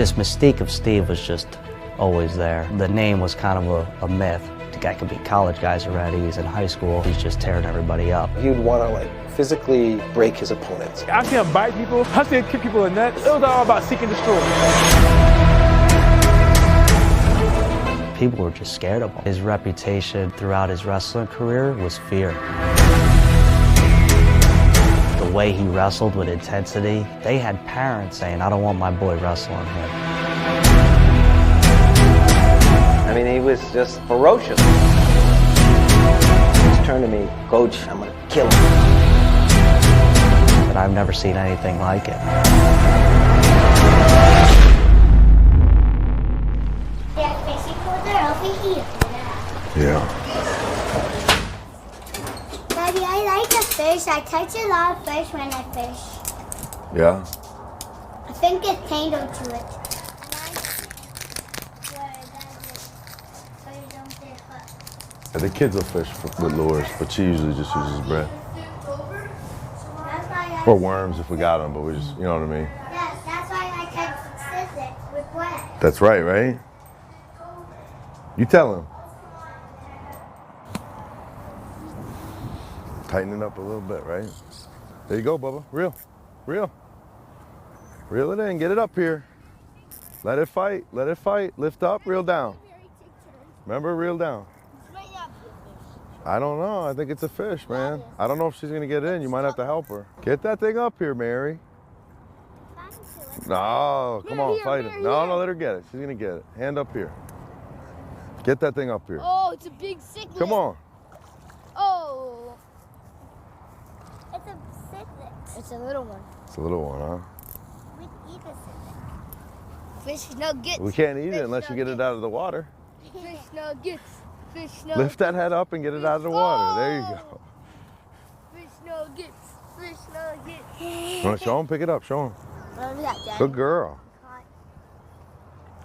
This mystique of Steve was just always there. The name was kind of a myth. The guy could beat college guys already. He's in high school. He's just tearing everybody up. He would want to like physically break his opponents. I see him bite people. I see him kick people in the nuts. It was all about seek and destroy. People were just scared of him. His reputation throughout his wrestling career was fear. The way he wrestled with intensity, they had parents saying, I don't want my boy wrestling him. I mean, he was just ferocious. He's turned to me, Coach, I'm gonna kill him. But I've never seen anything like it. Yeah. Daddy, I like a fish. I catch a lot of fish when I fish. Yeah? I think it's tangled to it. The kids will fish with lures, but she usually just uses bread. Or worms if we got them, but we just, you know what I mean? Yes, that's why I catch scissors with bread. That's right, right? You tell him. Tighten it up a little bit, right? There you go, Bubba. Reel. Reel. Reel it in. Get it up here. Let it fight. Let it fight. Lift up. Reel down. Remember, reel down. I don't know. I think it's a fish, man. I don't know if she's going to get in. You might have to help her. Get that thing up here, Mary. No, come on, fight it. No, let her get it. She's going to get it. Hand up here. Get that thing up here. Oh, it's a big cichlid. Come on. Oh. It's a cichlid. It's a little one. It's a little one, huh? We eat a cichlid. Fish nuggets. We can't eat it unless you get it out of the water. Fish nuggets. Fish nuggets. Lift that head up and get it out of the water. There you go. Fish nuggets. Fish nuggets. You want to show him? Pick it up. Show him. What was that, Dad? Good girl.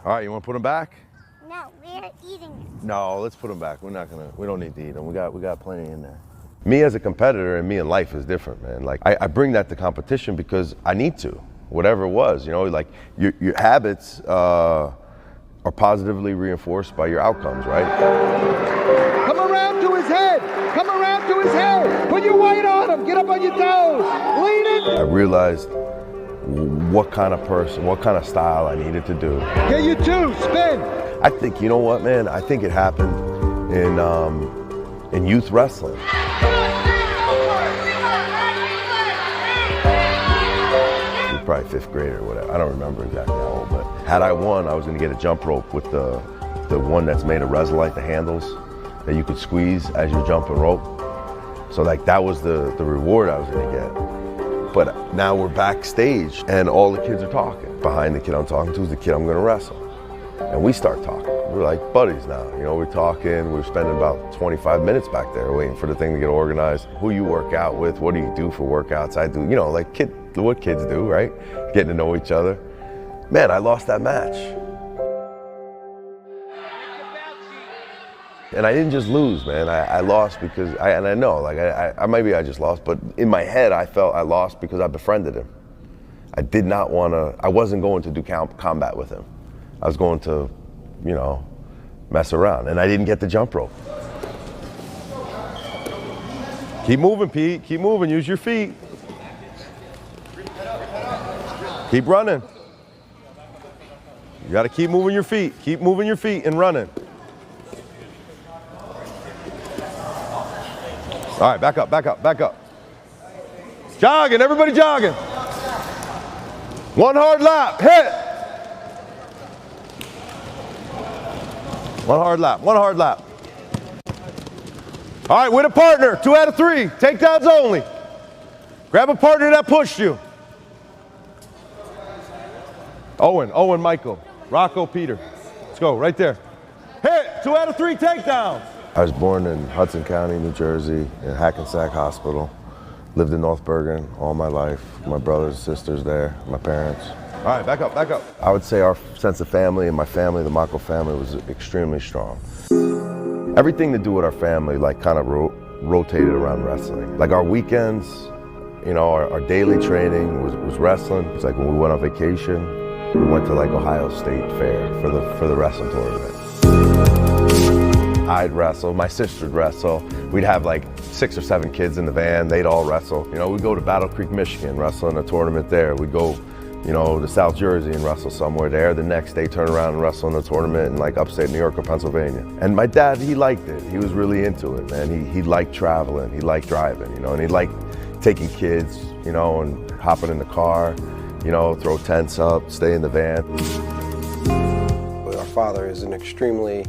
All right, you want to put them back? No, we're eating it. No, let's put them back. We don't need to eat them. We got plenty in there. Me as a competitor and me in life is different, man. Like I bring that to competition because I need to, whatever it was, you know, like your habits are positively reinforced by your outcomes, right? Come around to his head. Come around to his head. Put your weight on him. Get up on your toes. Lean it. I realized what kind of person, what kind of style I needed to do. Get you two. Spin. I think, you know what, man? I think it happened in youth wrestling. Probably fifth grade or whatever. I don't remember exactly how old, but had I won, I was going to get a jump rope with the one that's made of Resolite, the handles that you could squeeze as you jump and rope. So like that was the reward I was going to get. But now we're backstage and all the kids are talking. Behind the kid I'm talking to is the kid I'm going to wrestle. And we start talking. We're like buddies now. You know, we're talking. We're spending about 25 minutes back there waiting for the thing to get organized. Who you work out with? What do you do for workouts? I do, you know, like what kids do, right? Getting to know each other. Man, I lost that match. And I didn't just lose, man. I lost because, I know, like maybe I just lost, but in my head I felt I lost because I befriended him. I did not want to, I wasn't going to do combat with him. I was going to, you know, mess around, and I didn't get the jump rope. Keep moving, Pete. Keep moving. Use your feet. Keep running. You got to keep moving your feet. Keep moving your feet and running. All right, back up, back up, back up. Jogging, everybody jogging. One hard lap, hit. One hard lap, one hard lap. All right, with a partner, 2 out of 3, takedowns only. Grab a partner that pushed you. Owen, Michael, Rocco, Peter. Let's go, right there. Hit, 2 out of 3 takedowns. I was born in Hudson County, New Jersey, in Hackensack Hospital. Lived in North Bergen all my life. My brothers and sisters there, my parents. All right, back up, back up. I would say our sense of family and my family, the Mocco family, was extremely strong. Everything to do with our family, like, kind of rotated around wrestling. Like our weekends, you know, our daily training was wrestling. It's like when we went on vacation, We went to like Ohio State Fair for the wrestling tournament. I'd wrestle, my sister'd wrestle. We'd have like 6 or 7 kids in the van, they'd all wrestle. You know, we'd go to Battle Creek, Michigan, wrestle in a tournament there. We'd go, you know, to South Jersey and wrestle somewhere there. The next day, turn around and wrestle in a tournament in like upstate New York or Pennsylvania. And my dad, he liked it. He was really into it, man. He liked traveling, he liked driving, you know, and he liked taking kids, you know, and hopping in the car, you know, throw tents up, stay in the van. Our father is an extremely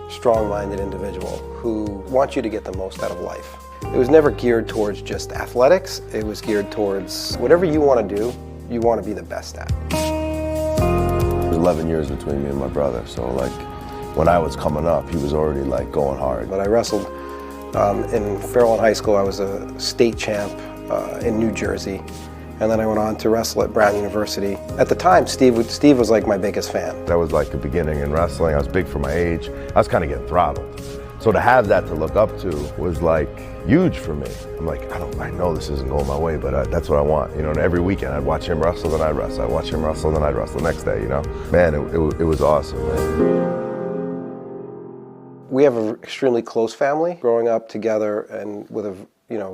strong-minded individual who wants you to get the most out of life. It was never geared towards just athletics. It was geared towards whatever you want to do, you want to be the best at. There's 11 years between me and my brother, so like when I was coming up, he was already like going hard. But I wrestled in Fairlawn High School. I was a state champ in New Jersey, and then I went on to wrestle at Brown University. At the time, Steve was like my biggest fan. That was like the beginning in wrestling. I was big for my age. I was kind of getting throttled. So to have that to look up to was like huge for me. I'm like, I know this isn't going my way, but that's what I want. You know, and every weekend I'd watch him wrestle, then I'd wrestle. I'd watch him wrestle, then I'd wrestle the next day, you know? Man, it was awesome, man. We have an extremely close family, growing up together and with a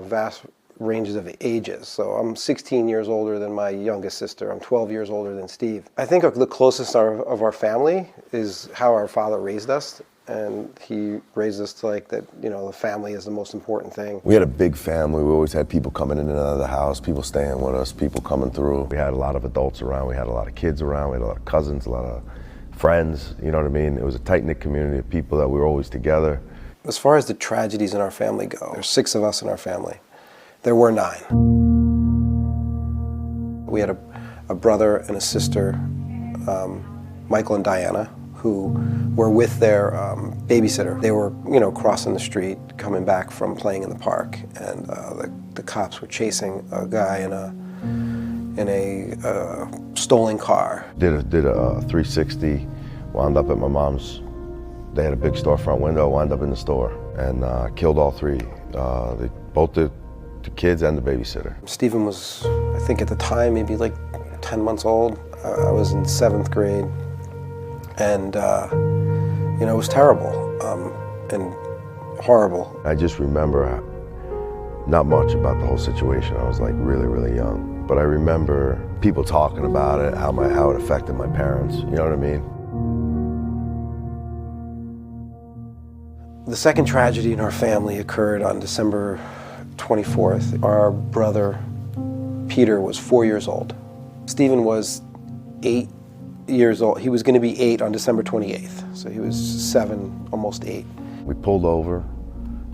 vast ranges of ages. So I'm 16 years older than my youngest sister. I'm 12 years older than Steve. I think the closest of our family is how our father raised us. And he raised us to like that, you know, the family is the most important thing. We had a big family. We always had people coming in and out of the house, people staying with us, people coming through. We had a lot of adults around. We had a lot of kids around. We had a lot of cousins, a lot of friends. You know what I mean? It was a tight-knit community of people that we were always together. As far as the tragedies in our family go, there's 6 of us in our family. There were 9. We had a brother and a sister, Michael and Diana, who were with their babysitter. They were, you know, crossing the street, coming back from playing in the park, and the cops were chasing a guy in a stolen car. Did a 360, wound up at my mom's. They had a big storefront window, wound up in the store, and killed all 3. Both the kids and the babysitter. Stephen was, I think at the time, maybe like 10 months old. I was in 7th grade. And, you know, it was terrible and horrible. I just remember not much about the whole situation. I was like really, really young. But I remember people talking about it, how it affected my parents, you know what I mean? The second tragedy in our family occurred on December 24th. Our brother, Peter, was 4 years old. Stephen was 8 years old. He was going to be 8 on December 28th, so he was 7, almost 8. We pulled over.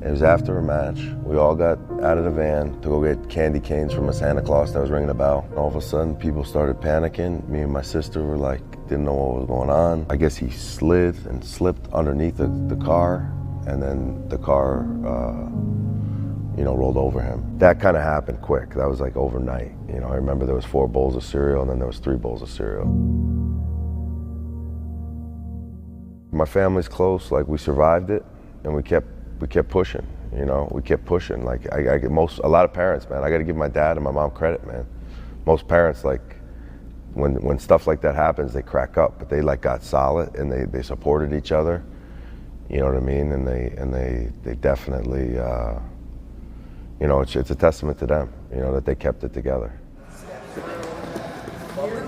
It was after a match. We all got out of the van to go get candy canes from a Santa Claus that was ringing a bell. All of a sudden, people started panicking. Me and my sister were like, didn't know what was going on. I guess he slid and slipped underneath the car, and then the car, you know, rolled over him. That kind of happened quick. That was like overnight. You know, I remember there was 4 bowls of cereal, and then there was 3 bowls of cereal. My family's close, like we survived it, and we kept pushing, you know, we kept pushing. Like a lot of parents, man, I gotta give my dad and my mom credit, man. Most parents, like, when stuff like that happens, they crack up, but they like got solid and they supported each other, you know what I mean? And they definitely, you know, it's a testament to them, you know, that they kept it together.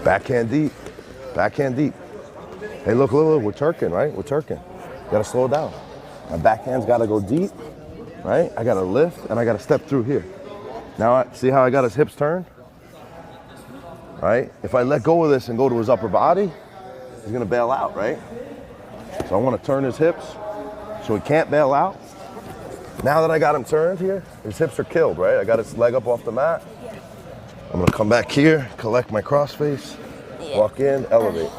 Backhand deep, backhand deep. Hey, look, we're Turking, right? We're Turking. Gotta slow down. My backhand's gotta go deep, right? I gotta lift, and I gotta step through here. Now, see how I got his hips turned? Right? If I let go of this and go to his upper body, he's gonna bail out, right? So I wanna turn his hips so he can't bail out. Now that I got him turned here, his hips are killed, right? I got his leg up off the mat. I'm gonna come back here, collect my crossface, walk in, elevate.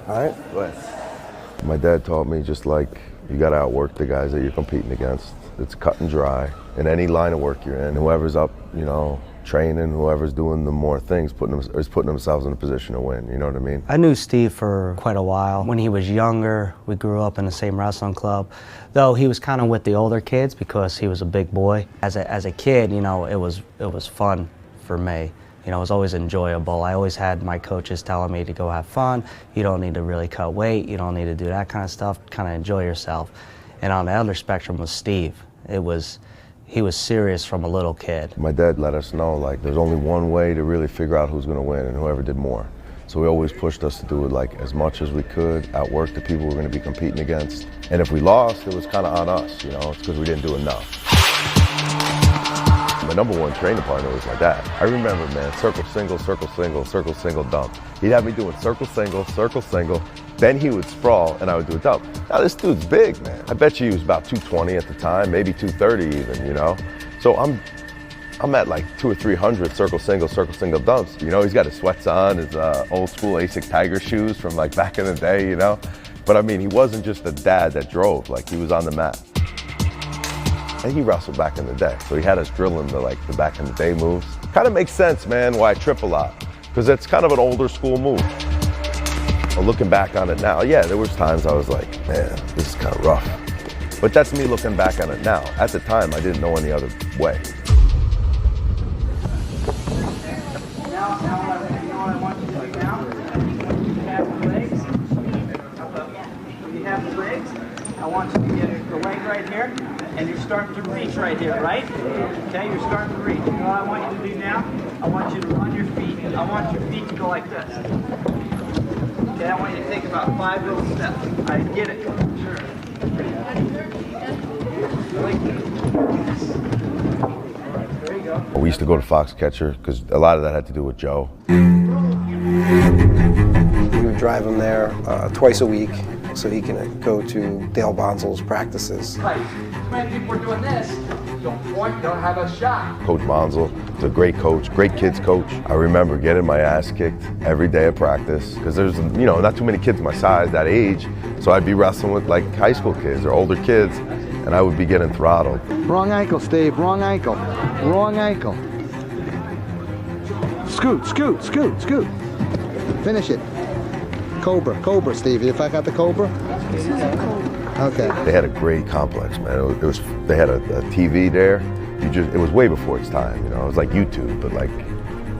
All right, go ahead. My dad taught me just like, you gotta outwork the guys that you're competing against. It's cut and dry. In any line of work you're in, whoever's up, you know, training, whoever's doing the more things, is putting themselves in a position to win, you know what I mean? I knew Steve for quite a while. When he was younger, we grew up in the same wrestling club, though he was kind of with the older kids because he was a big boy. As a kid, you know, it was fun for me You know, it was always enjoyable. I always had my coaches telling me to go have fun. You don't need to really cut weight. You don't need to do that kind of stuff. Kind of enjoy yourself. And on the other spectrum was Steve. He was serious from a little kid. My dad let us know, like, there's only one way to really figure out who's going to win, and whoever did more. So he always pushed us to do it like as much as we could, outwork the people we're going to be competing against. And if we lost, it was kind of on us, you know, it's because we didn't do enough. My number one training partner was my dad. I remember, man, circle single, circle single, circle single dump. He'd have me doing circle single, then he would sprawl and I would do a dump. Now this dude's big, man. I bet you he was about 220 at the time, maybe 230 even, you know? So I'm at like 200 or 300 circle single dumps. You know, he's got his sweats on, his old school Asics Tiger shoes from like back in the day, you know? But I mean, he wasn't just a dad that drove, like he was on the mat. And he wrestled back in the day, so he had us drilling the back in the day moves. Kind of makes sense, man, why I trip a lot, because it's kind of an older school move. But looking back on it now, yeah, there was times I was like, man, this is kind of rough. But that's me looking back on it now. At the time, I didn't know any other way. I want you to get the leg right here, and you're starting to reach right here, right? Okay, you're starting to reach. You know what I want you to do now? I want you to run your feet. I want your feet to go like this. Okay, I want you to take about 5 little steps. All right, get it. Sure. There you go. We used to go to Foxcatcher, because a lot of that had to do with Joe. We would drive him there twice a week, so he can go to Dale Bonzel's practices. Right. Too many people are doing this. Don't point, don't have a shot. Coach Bonzel is a great coach, great kids coach. I remember getting my ass kicked every day of practice, because there's, you know, not too many kids my size, that age. So I'd be wrestling with like high school kids or older kids, and I would be getting throttled. Wrong ankle, Steve, wrong ankle. Wrong ankle. Scoot, scoot, scoot, scoot. Finish it. Cobra, Steve. If I got the Cobra? Okay. They had a great complex, man. They had a TV there. It was way before its time, you know. It was like YouTube, but like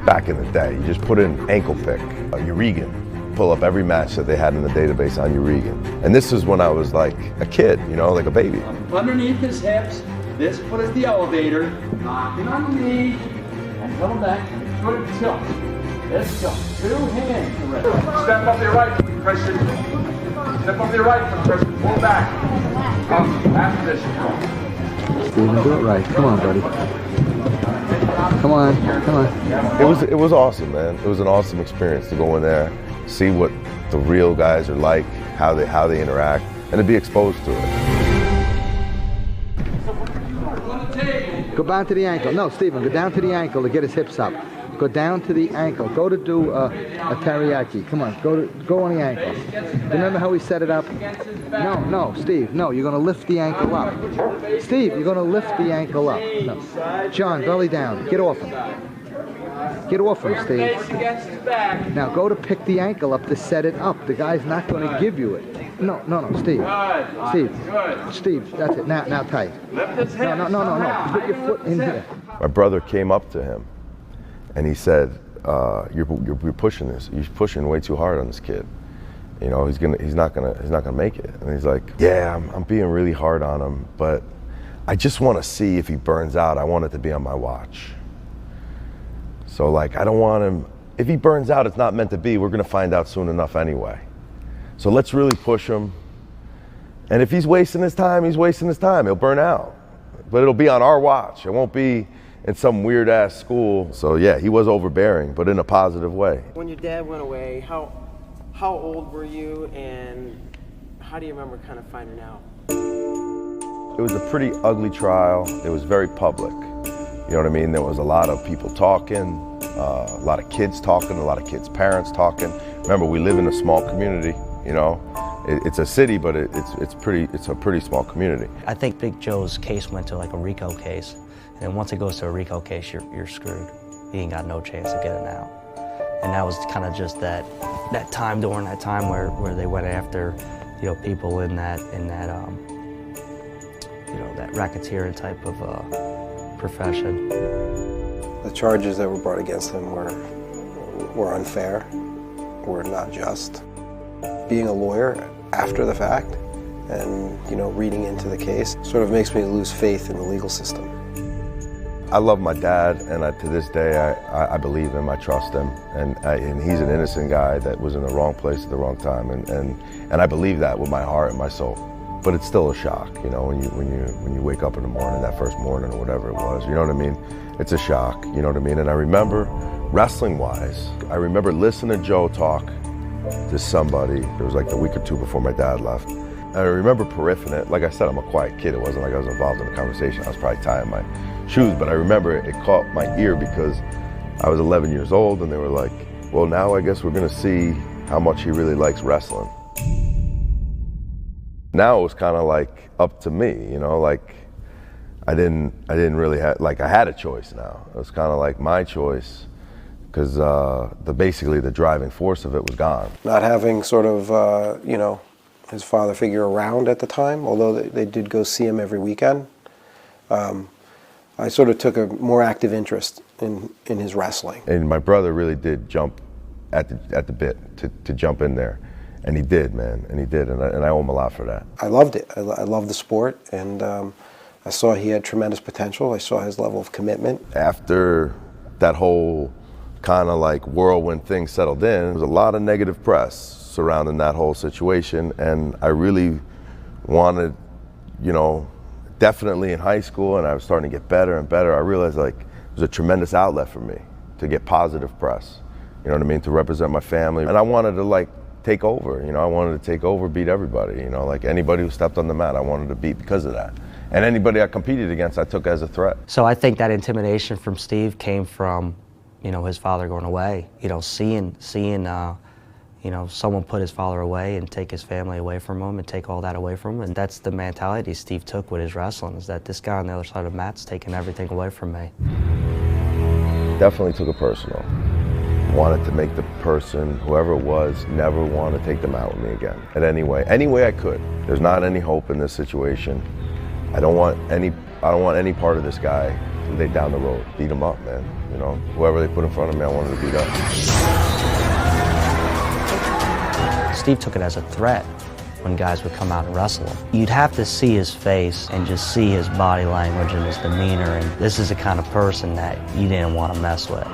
back in the day, you just put in ankle pick, Urigan, pull up every match that they had in the database on Urigan. And this is when I was like a kid, you know, like a baby. Underneath his hips, this foot is the elevator. Knocking on the knee, and come back. Good tilt. Let's go. 2 hands. Step up your right foot, Christian. Step up your right foot, Christian. Pull back. After this. Steven, do it right. Come on, buddy. Come on, come on. It was awesome, man. It was an awesome experience to go in there, see what the real guys are like, how they interact, and to be exposed to it. Go down to the ankle. No, Steven, go down to the ankle to get his hips up. Go down to the ankle. Go to do a teriyaki. Come on, go on the ankle. Remember how we set it up? No, Steve, no, you're going to lift the ankle up. Steve, you're going to lift the ankle up. No. John, belly down. Get off him. Get off him, Steve. Now go to pick the ankle up to set it up. The guy's not going to give you it. No, Steve. Steve, that's it. Now tight. No. Put your foot in here. My brother came up to him and he said, "You're pushing this. You're pushing way too hard on this kid. You know, he's not gonna make it." And he's like, "Yeah, I'm being really hard on him, but I just want to see if he burns out. I want it to be on my watch. So like, I don't want him. If he burns out, it's not meant to be. We're gonna find out soon enough anyway. So let's really push him. And if he's wasting his time, he's wasting his time. He'll burn out, but it'll be on our watch. It won't be in some weird ass school." So yeah, he was overbearing, but in a positive way. When your dad went away, how old were you, and how do you remember kind of finding out? It was a pretty ugly trial. It was very public. You know what I mean? There was a lot of people talking, a lot of kids talking, a lot of kids' parents talking. Remember, we live in a small community, you know? It's a city, but it's a pretty small community. I think Big Joe's case went to like a RICO case. And once it goes to a RICO case, you're screwed. You ain't got no chance of getting out. And that was kind of just that time during that time where they went after, you know, people in that you know, that racketeering type of profession. The charges that were brought against him were unfair, were not just. Being a lawyer after the fact and, reading into the case sort of makes me lose faith in the legal system. I love my dad, and to this day, I believe him, I trust him, and he's an innocent guy that was in the wrong place at the wrong time, and I believe that with my heart and my soul. But it's still a shock, when you wake up in the morning, that first morning or whatever it was, you know what I mean? It's a shock, you know what I mean? And I remember, wrestling-wise, I remember listening to Joe talk to somebody. It was like the week or two before my dad left. I remember periphering it. Like I said, I'm a quiet kid. It wasn't like I was involved in the conversation. I was probably tying my shoes, but I remember it caught my ear because I was 11 years old and they were like, well, now I guess we're gonna see how much he really likes wrestling. Now it was kind of like up to me, like I didn't really have, like I had a choice now. It was kind of like my choice because basically the driving force of it was gone. Not having sort of, his father figure around at the time, although they did go see him every weekend, I sort of took a more active interest in his wrestling. And my brother really did jump at the bit to jump in there. And he did, man, and he did, and I owe him a lot for that. I loved it. I loved the sport, and I saw he had tremendous potential. I saw his level of commitment. After that whole kind of like whirlwind thing settled in, there was a lot of negative press surrounding that whole situation, and I really wanted, definitely in high school, and I was starting to get better and better, I realized like it was a tremendous outlet for me to get positive press, you know what I mean, to represent my family. And I wanted to like take over, I wanted to take over, beat everybody, like anybody who stepped on the mat, I wanted to beat because of that. And anybody I competed against, I took as a threat. So I think that intimidation from Steve came from, his father going away, seeing someone put his father away and take his family away from him and take all that away from him. And that's the mentality Steve took with his wrestling, is that this guy on the other side of the mat's taking everything away from me. Definitely took it personal. Wanted to make the person, whoever it was, never want to take them out with me again. In any way I could. There's not any hope in this situation. I don't want any part of this guy down the road. Beat him up, man. Whoever they put in front of me, I wanted to beat up. Steve took it as a threat when guys would come out and wrestle him. You'd have to see his face and just see his body language and his demeanor, and this is the kind of person that you didn't want to mess with.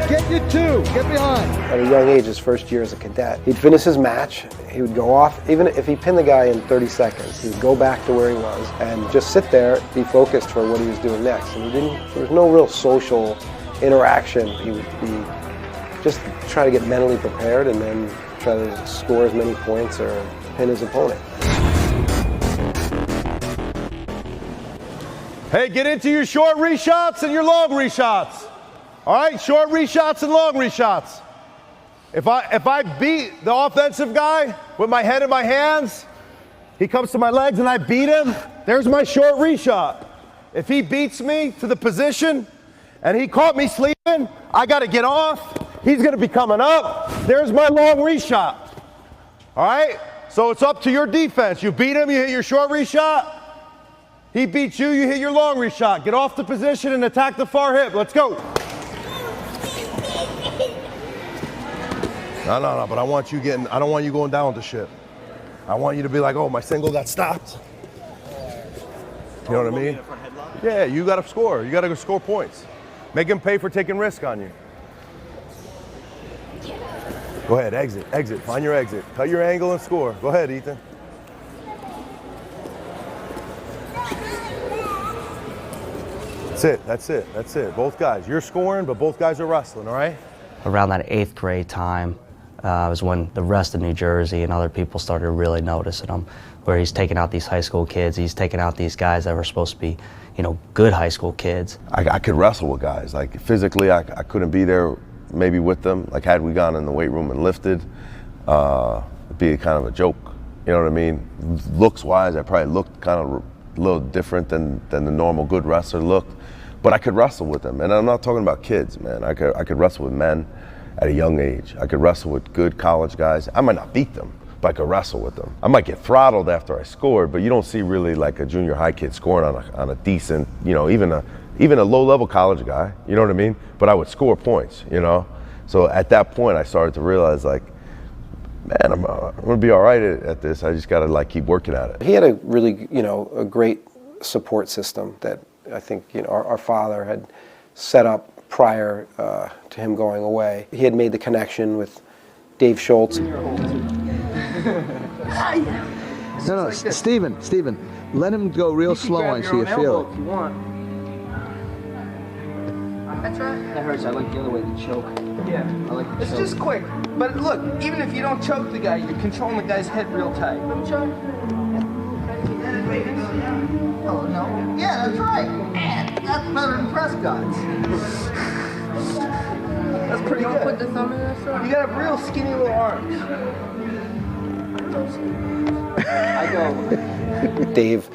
Get you two, get behind. At a young age, his first year as a cadet, he'd finish his match, he would go off, even if he pinned the guy in 30 seconds, he would go back to where he was and just sit there, be focused for what he was doing next. And there was no real social interaction. He would be just try to get mentally prepared and then try to score as many points or pin his opponent. Hey, get into your short reshots and your long reshots. All right, short reshots and long reshots. If I beat the offensive guy with my head in my hands, he comes to my legs and I beat him, there's my short reshot. If he beats me to the position and he caught me sleeping, I got to get off. He's going to be coming up. There's my long reshot. All right? So it's up to your defense. You beat him, you hit your short reshot. He beats you, you hit your long reshot. Get off the position and attack the far hip. Let's go. No, but I don't want you going down with the shit. I want you to be like, oh, my single got stopped. You know what I mean? Yeah, you got to score. You got to score points. Make him pay for taking risk on you. Go ahead, exit, find your exit. Cut your angle and score. Go ahead, Ethan. That's it. Both guys, you're scoring, but both guys are wrestling, all right? Around that 8th grade time was when the rest of New Jersey and other people started really noticing him, where he's taking out these high school kids, he's taking out these guys that were supposed to be, good high school kids. I could wrestle with guys. Like physically, I couldn't be there maybe with them. Like had we gone in the weight room and lifted, it'd be kind of a joke. You know what I mean? Looks wise, I probably looked kind of a little different than the normal good wrestler looked, but I could wrestle with them. And I'm not talking about kids, man. I could wrestle with men at a young age. I could wrestle with good college guys. I might not beat them, but I could wrestle with them. I might get throttled after I scored, but you don't see really like a junior high kid scoring on a decent, even a even a low-level college guy, you know what I mean? But I would score points, you know? So at that point, I started to realize, like, man, I'm gonna be all right at this. I just gotta, like, keep working at it. He had a really, you know, a great support system that I think, you know, our father had set up prior to him going away. He had made the connection with Dave Schultz. No, Steven, let him go real slow and see you feel it. If you want. That's right. That hurts. I like the other way, the choke. Yeah. I like the choke. It's just quick. But look, even if you don't choke the guy, you're controlling the guy's head real tight. Let me choke. Oh, no. Yeah, that's right. Man, that's better than Prescott's. That's pretty good. Put the thumb in there, sir? You got real skinny little arms. I go. Dave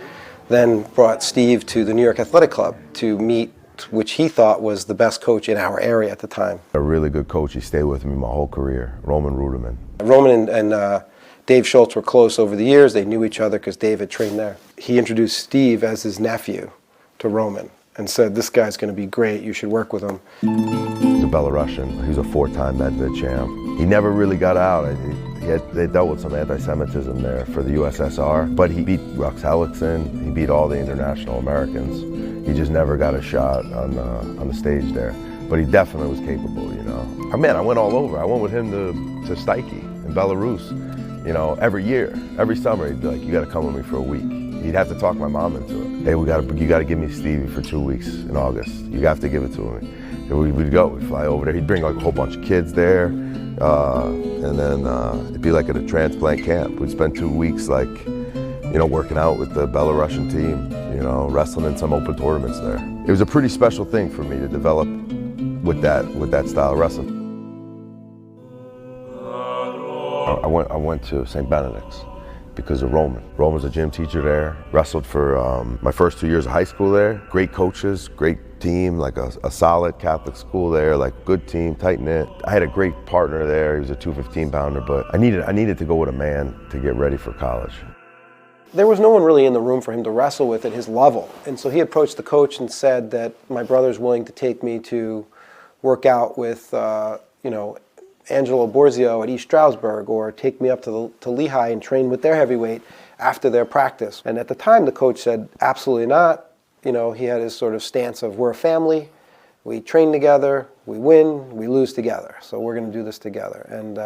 then brought Steve to the New York Athletic Club to meet, which he thought was the best coach in our area at the time. A really good coach. He stayed with me my whole career, Roman Ruderman. Roman and Dave Schultz were close over the years. They knew each other because Dave had trained there. He introduced Steve as his nephew to Roman and said, this guy's going to be great, you should work with him. He's a Belarusian. He was a 4-time Medved champ. He never really got out. They dealt with some anti-Semitism there for the USSR, but he beat Rux Hellickson. He beat all the international Americans. He just never got a shot on the stage there. But he definitely was capable, you know. Man, I went all over. I went with him to Steiky in Belarus, you know, every year. Every summer, he'd be like, you got to come with me for a week. He'd have to talk my mom into it. Hey, you got to give me Stevie for 2 weeks in August. You have to give it to me. And we'd go, we'd fly over there. He'd bring like a whole bunch of kids there. And then it'd be like at a transplant camp. We'd spend 2 weeks like, you know, working out with the Belarusian team, you know, wrestling in some open tournaments there. It was a pretty special thing for me to develop with that style of wrestling. I went to St. Benedict's because of Roman. Roman's a gym teacher there. Wrestled for my first 2 years of high school there. Great coaches, great team, like a solid Catholic school there, like good team, tight knit. I had a great partner there. He was a 215 pounder, but I needed to go with a man to get ready for college. There was no one really in the room for him to wrestle with at his level. And so he approached the coach and said that my brother's willing to take me to work out with, you know, Angelo Borzio at East Stroudsburg, or take me up to Lehigh and train with their heavyweight after their practice. And at the time, the coach said, absolutely not. You know, he had his sort of stance of, we're a family, we train together, we win, we lose together, so we're going to do this together. And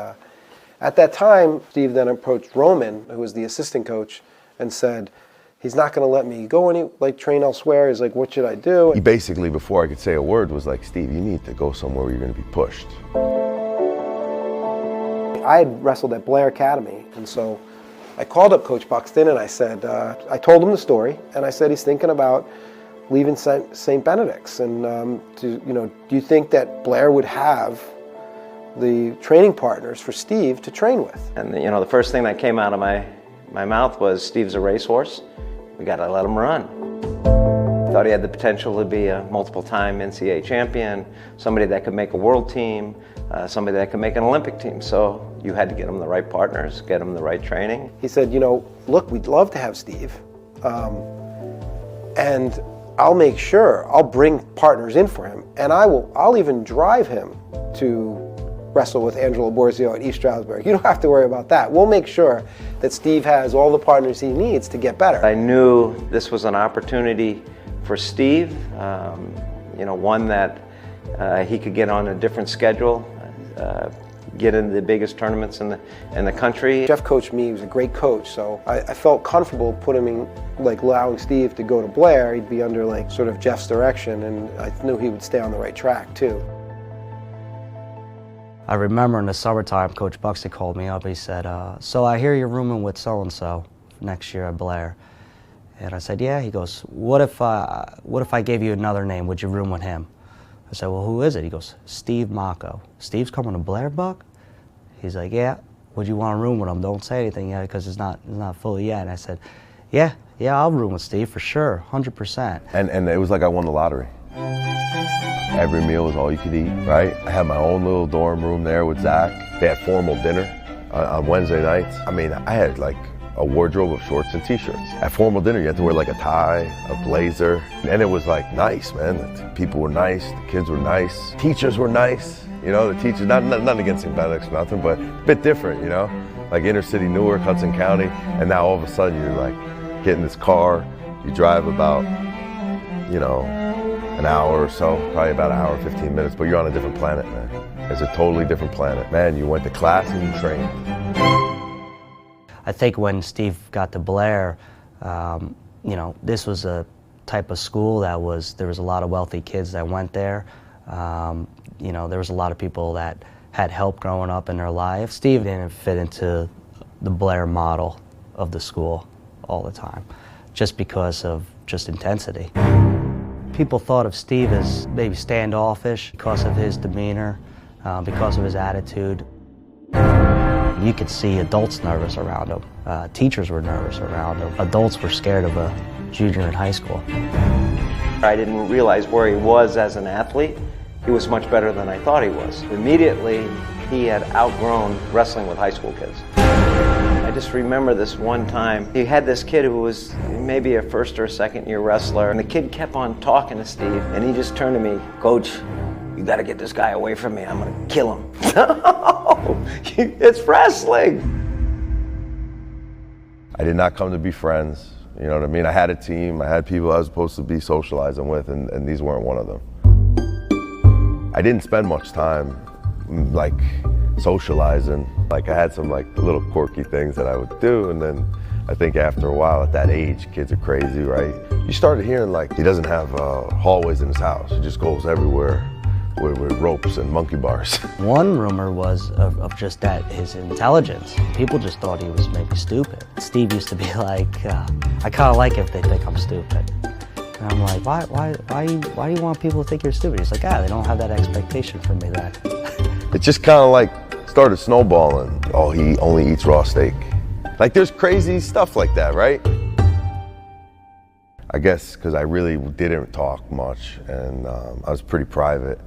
at that time, Steve then approached Roman, who was the assistant coach, and said, he's not going to let me go train elsewhere. He's like, what should I do? He basically, before I could say a word, was like, Steve, you need to go somewhere where you're going to be pushed. I had wrestled at Blair Academy, and so I called up Coach Buxton and I said, I told him the story, and I said he's thinking about leaving St. Benedict's, and do you think that Blair would have the training partners for Steve to train with? And you know, the first thing that came out of my mouth was, Steve's a racehorse, we got to let him run. Thought he had the potential to be a multiple-time NCAA champion, somebody that could make a world team, somebody that could make an Olympic team. So you had to get him the right partners, get him the right training. He said, you know, look, we'd love to have Steve, and I'll make sure, I'll bring partners in for him, and I'll even drive him to wrestle with Angelo Borzio at East Stroudsburg. You don't have to worry about that. We'll make sure that Steve has all the partners he needs to get better. I knew this was an opportunity for Steve, you know, one that he could get on a different schedule, get into the biggest tournaments in the country. Jeff coached me, he was a great coach, so I felt comfortable putting him, like allowing Steve to go to Blair. He'd be under like sort of Jeff's direction, and I knew he would stay on the right track too. I remember in the summertime, Coach Buxton called me up. He said, so I hear you're rooming with so-and-so next year at Blair. And I said, yeah. He goes, what if I gave you another name? Would you room with him? I said, well, who is it? He goes, Steve Mocco. Steve's coming to Blair, Buck? He's like, yeah. Would you want to room with him? Don't say anything yet because it's not fully yet. And I said, yeah, I'll room with Steve for sure, 100%. And it was like I won the lottery. Every meal was all you could eat, right? I had my own little dorm room there with Zach. They had formal dinner on Wednesday nights. I mean, I had like a wardrobe of shorts and t-shirts. At formal dinner, you had to wear like a tie, a blazer, and it was like nice, man. The people were nice, the kids were nice, teachers were nice. You know, the teachers, nothing against St. Benedict's, nothing, but a bit different, you know? Like inner city Newark, Hudson County, and now all of a sudden you're like, get in this car, you drive about, you know, an hour or so, probably about an hour, 15 minutes, but you're on a different planet, man. It's a totally different planet. Man, you went to class and you trained. I think when Steve got to Blair, you know, this was a type of school that there was a lot of wealthy kids that went there. You know, there was a lot of people that had help growing up in their life. Steve didn't fit into the Blair model of the school all the time, just because of just intensity. People thought of Steve as maybe standoffish because of his demeanor, because of his attitude. You could see adults nervous around him. Teachers were nervous around him. Adults were scared of a junior in high school. I didn't realize where he was as an athlete. He was much better than I thought he was. Immediately, he had outgrown wrestling with high school kids. I just remember this one time, he had this kid who was maybe a first or second year wrestler, and the kid kept on talking to Steve, and he just turned to me, "Coach, you gotta get this guy away from me, I'm gonna kill him." No, it's wrestling. I did not come to be friends, you know what I mean? I had a team, I had people I was supposed to be socializing with, and these weren't one of them. I didn't spend much time like socializing. Like I had some like little quirky things that I would do, and then I think after a while at that age, kids are crazy, right? You started hearing like he doesn't have hallways in his house. He just goes everywhere with ropes and monkey bars. One rumor was of just that, his intelligence. People just thought he was maybe stupid. Steve used to be like, I kind of like if they think I'm stupid. And I'm like, why do you want people to think you're stupid? He's like, they don't have that expectation from me then. It just kind of like started snowballing. Oh, he only eats raw steak. Like there's crazy stuff like that, right? I guess because I really didn't talk much and I was pretty private,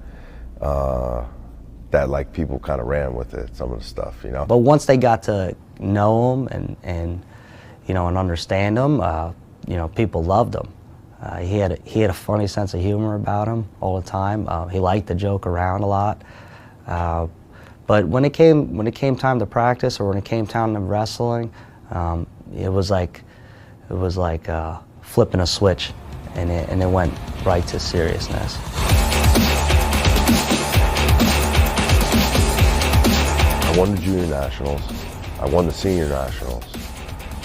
that like people kind of ran with it, some of the stuff, you know? But once they got to know him and you know, and understand him, you know, people loved him. He had a funny sense of humor about him all the time. He liked to joke around a lot. But when it came time to practice, or when it came time to wrestling, it was like flipping a switch, and it went right to seriousness. I won the junior nationals. I won the senior nationals.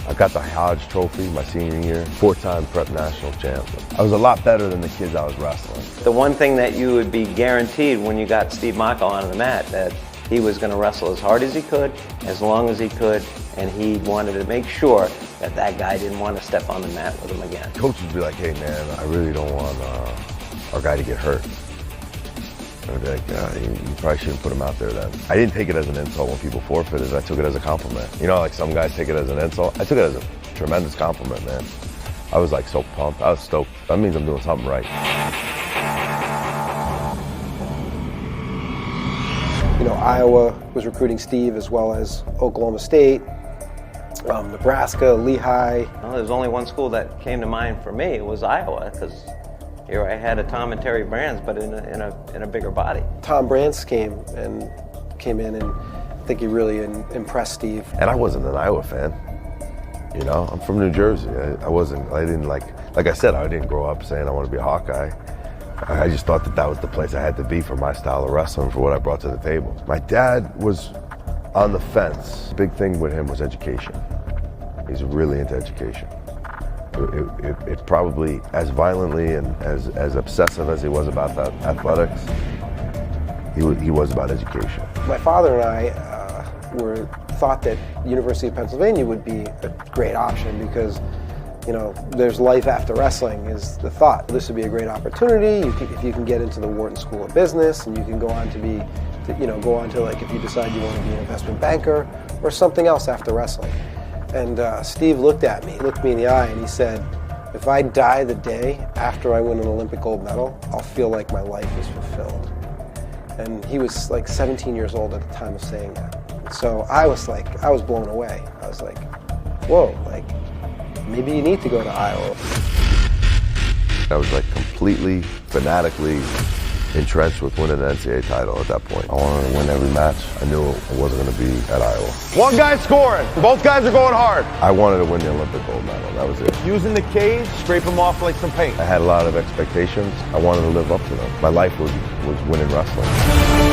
I got the Hodge Trophy my senior year, 4-time prep national champ. I was a lot better than the kids I was wrestling. The one thing that you would be guaranteed when you got Steve Mocco on the mat, that he was going to wrestle as hard as he could, as long as he could, and he wanted to make sure that that guy didn't want to step on the mat with him again. Coaches would be like, "Hey man, I really don't want our guy to get hurt." And I'd be like, you probably shouldn't put him out there then. I didn't take it as an insult when people forfeited. I took it as a compliment. You know, like some guys take it as an insult. I took it as a tremendous compliment, man. I was like so pumped. I was stoked. That means I'm doing something right. You know, Iowa was recruiting Steve, as well as Oklahoma State, Nebraska, Lehigh. Well, there's only one school that came to mind for me. It was Iowa, because here I had a Tom and Terry Brands, but in a bigger body. Tom Brands came in, and I think he really impressed Steve. And I wasn't an Iowa fan. You know, I'm from New Jersey. I didn't like I said, I didn't grow up saying I want to be a Hawkeye. I just thought that was the place I had to be for my style of wrestling, for what I brought to the table. My dad was on the fence. The big thing with him was education. He's really into education. It probably, as violently and as obsessive as he was about that athletics, he was about education. My father and I thought that University of Pennsylvania would be a great option because, you know, there's life after wrestling is the thought. This would be a great opportunity if you can get into the Wharton School of Business, and you can go on to like, if you decide you want to be an investment banker or something else after wrestling. And Steve looked me in the eye, and he said, "If I die the day after I win an Olympic gold medal, I'll feel like my life is fulfilled." And he was like 17 years old at the time of saying that. So I was blown away. I was like, whoa, like, maybe you need to go to Iowa. I was like completely, fanatically entrenched with winning an NCAA title at that point. I wanted to win every match. I knew it wasn't going to be at Iowa. One guy's scoring. Both guys are going hard. I wanted to win the Olympic gold medal. That was it. Using the cage, scrape them off like some paint. I had a lot of expectations. I wanted to live up to them. My life was winning wrestling.